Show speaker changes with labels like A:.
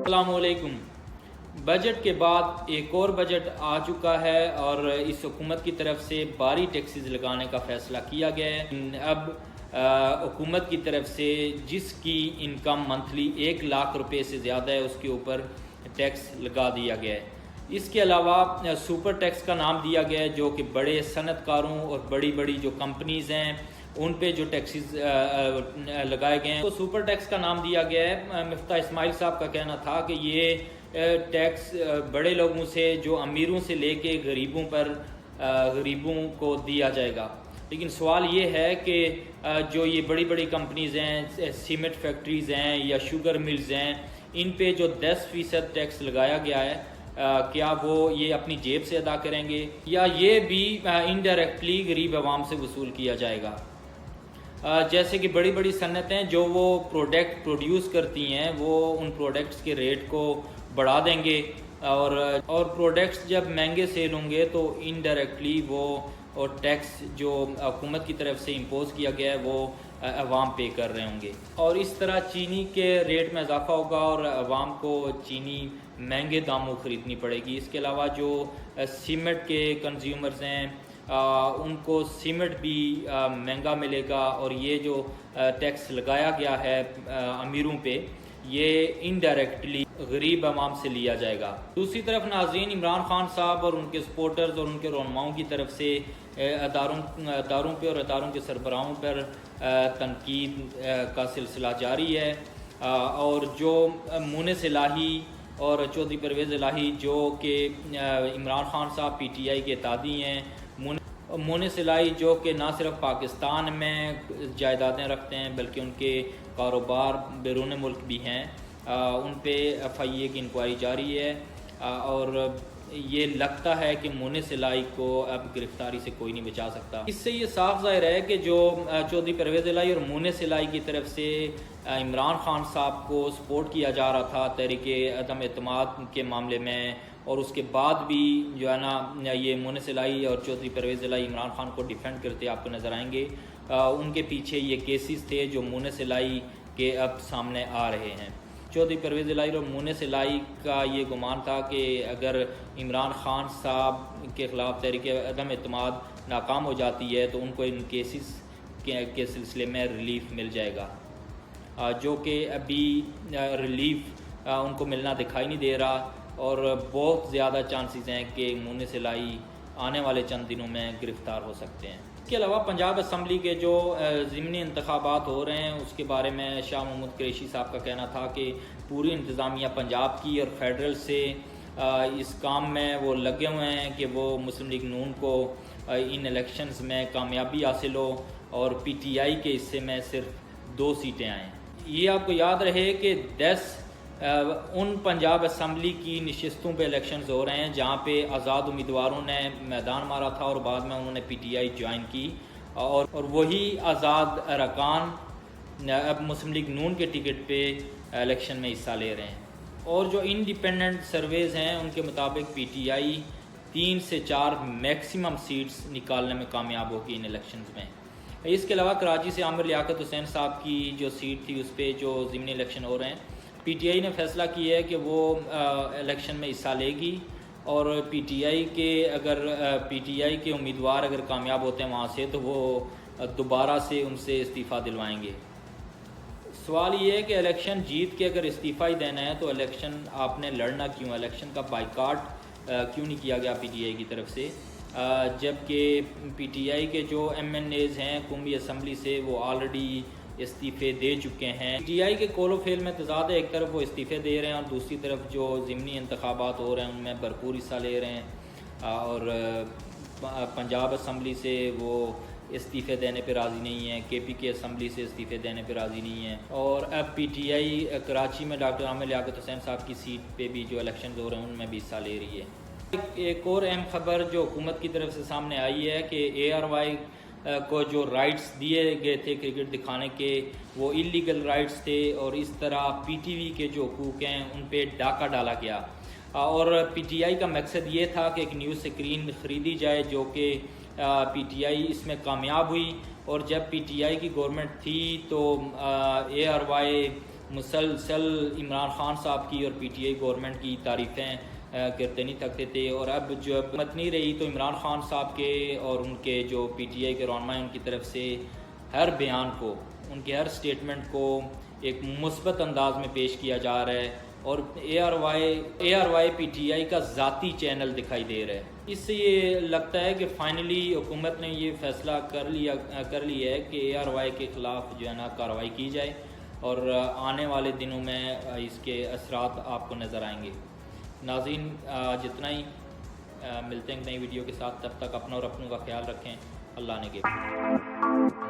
A: السلام علیکم۔ بجٹ کے بعد ایک اور بجٹ آ چکا ہے اور اس حکومت کی طرف سے بھاری ٹیکسز لگانے کا فیصلہ کیا گیا ہے۔ اب حکومت کی طرف سے جس کی انکم منتھلی 1 لاکھ روپے سے زیادہ ہے اس کے اوپر ٹیکس لگا دیا گیا ہے۔ اس کے علاوہ سپر ٹیکس کا نام دیا گیا ہے جو کہ بڑے صنعت کاروں اور بڑی جو کمپنیز ہیں ان پہ جو ٹیکسز لگائے گئے ہیں تو سپر ٹیکس کا نام دیا گیا ہے۔ مفتاح اسماعیل صاحب کا کہنا تھا کہ یہ ٹیکس بڑے لوگوں سے جو امیروں سے لے کے غریبوں کو دیا جائے گا، لیکن سوال یہ ہے کہ جو یہ بڑی کمپنیز ہیں، سیمنٹ فیکٹریز ہیں یا شوگر ملز ہیں، ان پہ جو 10% ٹیکس لگایا گیا ہے کیا وہ یہ اپنی جیب سے ادا کریں گے یا یہ بھی انڈائریکٹلی غریب عوام سے وصول کیا جائے گا؟ جیسے کہ بڑی صنعتیں جو وہ پروڈکٹ پروڈیوس کرتی ہیں وہ ان پروڈکٹس کے ریٹ کو بڑھا دیں گے اور پروڈکٹس جب مہنگے سیل ہوں گے تو انڈائریکٹلی وہ اور ٹیکس جو حکومت کی طرف سے امپوز کیا گیا ہے وہ عوام پے کر رہے ہوں گے، اور اس طرح چینی کے ریٹ میں اضافہ ہوگا اور عوام کو چینی مہنگے داموں خریدنی پڑے گی۔ اس کے علاوہ جو سیمنٹ کے کنزیومرز ہیں ان کو سیمنٹ بھی مہنگا ملے گا، اور یہ جو ٹیکس لگایا گیا ہے امیروں پہ یہ انڈائریکٹلی غریب عوام سے لیا جائے گا۔ دوسری طرف ناظرین، عمران خان صاحب اور ان کے سپورٹرز اور ان کے رہنماؤں کی طرف سے اداروں پہ اور اداروں کے سربراہوں پر تنقید کا سلسلہ جاری ہے، اور جو مونس الہی اور چودھری پرویز الہی جو کہ عمران خان صاحب پی ٹی آئی کے اتحادی ہیں، مونس الہی جو کہ نہ صرف پاکستان میں جائیدادیں رکھتے ہیں بلکہ ان کے کاروبار بیرون ملک بھی ہیں، ان پہ FIA کی انکوائری جاری ہے، اور یہ لگتا ہے کہ مونس الہی کو اب گرفتاری سے کوئی نہیں بچا سکتا۔ اس سے یہ صاف ظاہر ہے کہ جو چودھری پرویز الہی اور مونس الہی کی طرف سے عمران خان صاحب کو سپورٹ کیا جا رہا تھا تحریک عدم اعتماد کے معاملے میں، اور اس کے بعد بھی جو ہے نا یہ مونس الہی اور چودھری پرویز الہی عمران خان کو ڈیفینڈ کرتے آپ کو نظر آئیں گے۔ ان کے پیچھے یہ کیسز تھے جو مونس الہی کے اب سامنے آ رہے ہیں۔ چودھری پرویز الہی اور مونس الہی کا یہ گمان تھا کہ اگر عمران خان صاحب کے خلاف تحریک عدم اعتماد ناکام ہو جاتی ہے تو ان کو ان کیسز کے سلسلے میں ریلیف مل جائے گا، جو کہ ابھی ریلیف ان کو ملنا دکھائی نہیں دے رہا، اور بہت زیادہ چانسز ہیں کہ مونس الہی آنے والے چند دنوں میں گرفتار ہو سکتے ہیں۔ اس کے علاوہ پنجاب اسمبلی کے جو ضمنی انتخابات ہو رہے ہیں اس کے بارے میں شاہ محمود قریشی صاحب کا کہنا تھا کہ پوری انتظامیہ پنجاب کی اور فیڈرل سے اس کام میں وہ لگے ہوئے ہیں کہ وہ مسلم لیگ نون کو ان الیکشنز میں کامیابی حاصل ہو اور PTI کے حصے میں صرف 2 سیٹیں آئیں۔ یہ آپ کو یاد رہے کہ 10 ان پنجاب اسمبلی کی نشستوں پہ الیکشنز ہو رہے ہیں جہاں پہ آزاد امیدواروں نے میدان مارا تھا اور بعد میں انہوں نے PTI جوائن کی، اور وہی آزاد ارکان اب مسلم لیگ نون کے ٹکٹ پہ الیکشن میں حصہ لے رہے ہیں، اور جو انڈیپینڈنٹ سرویز ہیں ان کے مطابق PTI 3 سے 4 میکسیمم سیٹس نکالنے میں کامیاب ہوگی ان الیکشنز میں۔ اس کے علاوہ کراچی سے عامر لیاقت حسین صاحب کی جو سیٹ تھی اس پہ جو ضمنی الیکشن ہو رہے ہیں، PTI نے فیصلہ کیا ہے کہ وہ الیکشن میں حصہ لے گی، اور PTI کے امیدوار اگر کامیاب ہوتے ہیں وہاں سے تو وہ دوبارہ سے ان سے استعفیٰ دلوائیں گے۔ سوال یہ ہے کہ الیکشن جیت کے اگر استعفیٰ ہی دینا ہے تو الیکشن آپ نے لڑنا کیوں؟ الیکشن کا بائیکاٹ کیوں نہیں کیا گیا PTI کی طرف سے، جبکہ PTI کے جو MNAs ہیں قومی اسمبلی سے وہ آلریڈی استعفے دے چکے ہیں۔ PTI کے کول و فیل میں تضاد ہے، ایک طرف وہ استعفے دے رہے ہیں اور دوسری طرف جو ضمنی انتخابات ہو رہے ہیں ان میں بھرپور حصہ لے رہے ہیں، اور پنجاب اسمبلی سے وہ استعفے دینے پہ راضی نہیں ہیں، KP کے اسمبلی سے استعفے دینے پہ راضی نہیں ہیں، اور اب PTI کراچی میں ڈاکٹر عامر لیاقت حسین صاحب کی سیٹ پہ بھی جو الیکشنز ہو رہے ہیں ان میں بھی حصہ لے رہی ہے۔ ایک اور اہم خبر جو حکومت کی طرف سے سامنے آئی ہے کہ ARY کو جو رائٹس دیے گئے تھے کرکٹ دکھانے کے وہ انلیگل رائٹس تھے، اور اس طرح PTV کے جو حقوق ہیں ان پہ ڈاکہ ڈالا گیا، اور PTI کا مقصد یہ تھا کہ ایک نیوز اسکرین خریدی جائے جو کہ PTI اس میں کامیاب ہوئی، اور جب PTI کی گورنمنٹ تھی تو ARY مسلسل عمران خان صاحب کی اور پی ٹی آئی گورنمنٹ کی تعریفیں کرتے نہیں تھکتے تھے، اور اب جب حکومت نہیں رہی تو عمران خان صاحب کے اور ان کے جو پی ٹی آئی کے رہنما ہیں ان کی طرف سے ہر بیان کو، ان کے ہر سٹیٹمنٹ کو ایک مثبت انداز میں پیش کیا جا رہا ہے، اور A R Y P T I کا ذاتی چینل دکھائی دے رہا ہے۔ اس سے یہ لگتا ہے کہ فائنلی حکومت نے یہ فیصلہ کر لیا ہے کہ اے آر وائی کے خلاف جو ہے نا کارروائی کی جائے، اور آنے والے دنوں میں اس کے اثرات آپ کو نظر آئیں گے۔ ناظرین، جتنا ہی ملتے ہیں نئی ویڈیو کے ساتھ، تب تک اپنا اور اپنوں کا خیال رکھیں۔ اللہ نے